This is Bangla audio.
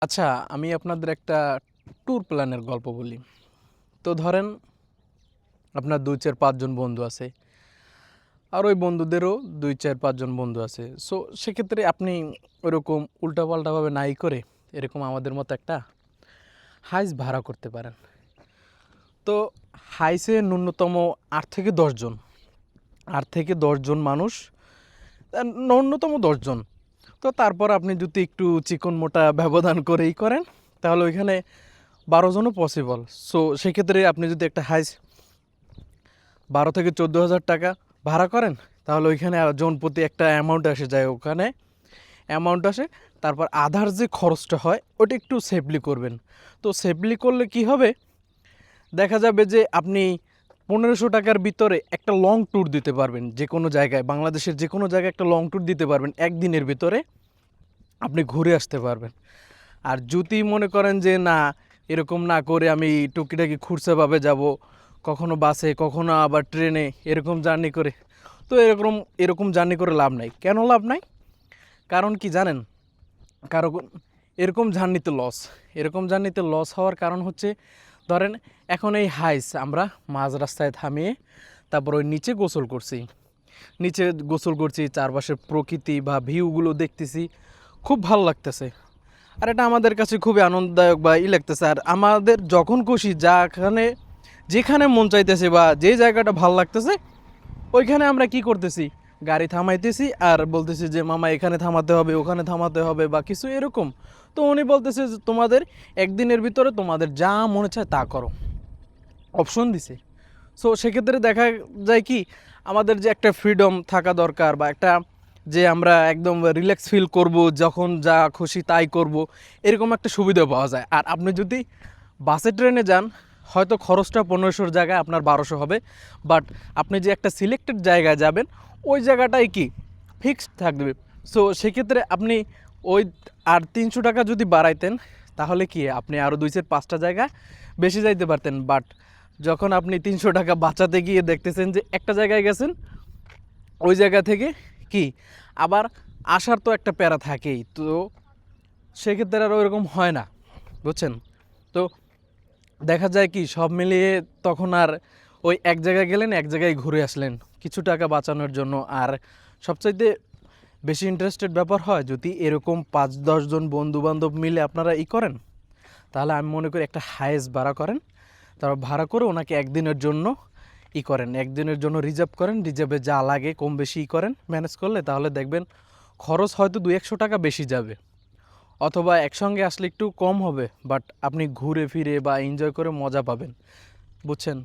আচ্ছা, আমি আপনাদের একটা ট্যুর প্ল্যানের গল্প বলি। তো ধরেন আপনার ২, ৪, ৫ জন বন্ধু আছে। আর ওই বন্ধুদেরও ২, ৪, ৫ জন বন্ধু আছে। সো সেক্ষেত্রে আপনি ওরকম উল্টাপাল্টাভাবে নাই করে এরকম আমাদের মতো একটা হাইস ভাড়া করতে পারেন। তো হাইসে ন্যূনতম ৮ থেকে ১০ জন ৮ থেকে ১০ জন মানুষ, ন্যূনতম ১০ জন। তো তারপর আপনি যদি একটু চিকন মোটা ব্যবধান করেই করেন তাহলে ওইখানে ১২ জনও পসিবল। সো সেক্ষেত্রে আপনি যদি একটা হাইস ১২ থেকে ১৪ হাজার টাকা ভাড়া করেন তাহলে ওইখানে জন প্রতি একটা অ্যামাউন্ট এসে যায়, ওখানে অ্যামাউন্ট আসে। তারপর আধার যে খরচটা হয় ওটা একটু সেফলি করবেন। তো সেফলি করলে কি হবে, দেখা যাবে যে আপনি ১৫০০ টাকার ভিতরে একটা লং ট্যুর দিতে পারবেন। যে কোনো জায়গায়, বাংলাদেশের যে কোনো জায়গায় একটা লং ট্যুর দিতে পারবেন, একদিনের ভিতরে আপনি ঘুরে আসতে পারবেন। আর যদি মনে করেন যে না, এরকম না করে আমি টুকিটাকি খুরসাভাবে যাব, কখনো বাসে কখনো আবার ট্রেনে এরকম জার্নি করে, তো এরকম এরকম জার্নি করে লাভ নাই। কেন লাভ নাই? কারণ কি জানেন? কারণ এরকম জার্নিতে লস। এরকম জার্নিতে লস হওয়ার কারণ হচ্ছে, ধরেন এখন এই হাইস আমরা মাঝ রাস্তায় থামিয়ে তারপর ওই নিচে গোসল করছি। নিচে গোসল করছি, চারপাশের প্রকৃতি বা ভিউগুলো দেখতেছি, খুব ভালো লাগতেছে। আর এটা আমাদের কাছে খুবই আনন্দদায়ক বা লাগতেছে। আর আমাদের যখন খুশি যেখানে মন চাইতেছে বা যে জায়গাটা ভালো লাগতেছে ওইখানে আমরা কি করতেছি, গাড়ি থামাইতেছি আর বলতেছি যে মামা এখানে থামাতে হবে, ওখানে থামাতে হবে বা কিছু এরকম। তো উনি বলতেছে যে তোমাদের একদিনের ভিতরে তোমাদের যা মনে চায় তা করো, অপশন দিছে। সো সেক্ষেত্রে দেখা যায় কি, আমাদের যে একটা ফ্রিডম থাকা দরকার বা একটা যে আমরা একদম রিল্যাক্স ফিল করব, যখন যা খুশি তাই করব, এরকম একটা সুবিধা পাওয়া যায়। আর আপনি যদি বাসে ট্রেনে যান, হয়তো খরচটা ১৫০০-র জায়গায় আপনার ১২০০ হবে, বাট আপনি যে একটা সিলেক্টেড জায়গায় যাবেন ওই জায়গাটাই কি ফিক্সড থাকবে। সো সেক্ষেত্রে আপনি ওই আর ৩০০ টাকা যদি বাড়াইতেন তাহলে কি আপনি আরও ২-৫টা জায়গায় বেশি যাইতে পারতেন। বাট যখন আপনি ৩০০ টাকা বাঁচাতে গিয়ে দেখতেছেন যে একটা জায়গায় গেছেন, ওই জায়গা থেকে কি আবার আসার তো একটা প্যারা থাকেই। তো সেক্ষেত্রে আর ওইরকম হয় না, বুঝছেন? তো দেখা যায় কি সব মিলিয়ে তখন আর ওই এক জায়গায় গেলেন, এক জায়গায় ঘুরে আসলেন কিছু টাকা বাঁচানোর জন্য। আর সবচাইতে বেশি ইন্টারেস্টেড ব্যাপার হয় যদি এরকম ৫-১০ জন বন্ধুবান্ধব মিলে আপনারা করেন, তাহলে আমি মনে করি একটা হাইয়েস্ট ভাড়া করেন। তারপর ভাড়া করে ওনাকে একদিনের জন্য করেন, একদিনের জন্য রিজার্ভ করেন। রিজার্ভে যা লাগে কম বেশি করেন, ম্যানেজ করলে তাহলে দেখবেন খরচ হয়তো ২-১০০ টাকা বেশি যাবে, অথবা একসঙ্গে আসলে একটু কম হবে, বাট আপনি ঘুরে ফিরে বা এনজয় করে মজা পাবেন, বুঝছেন?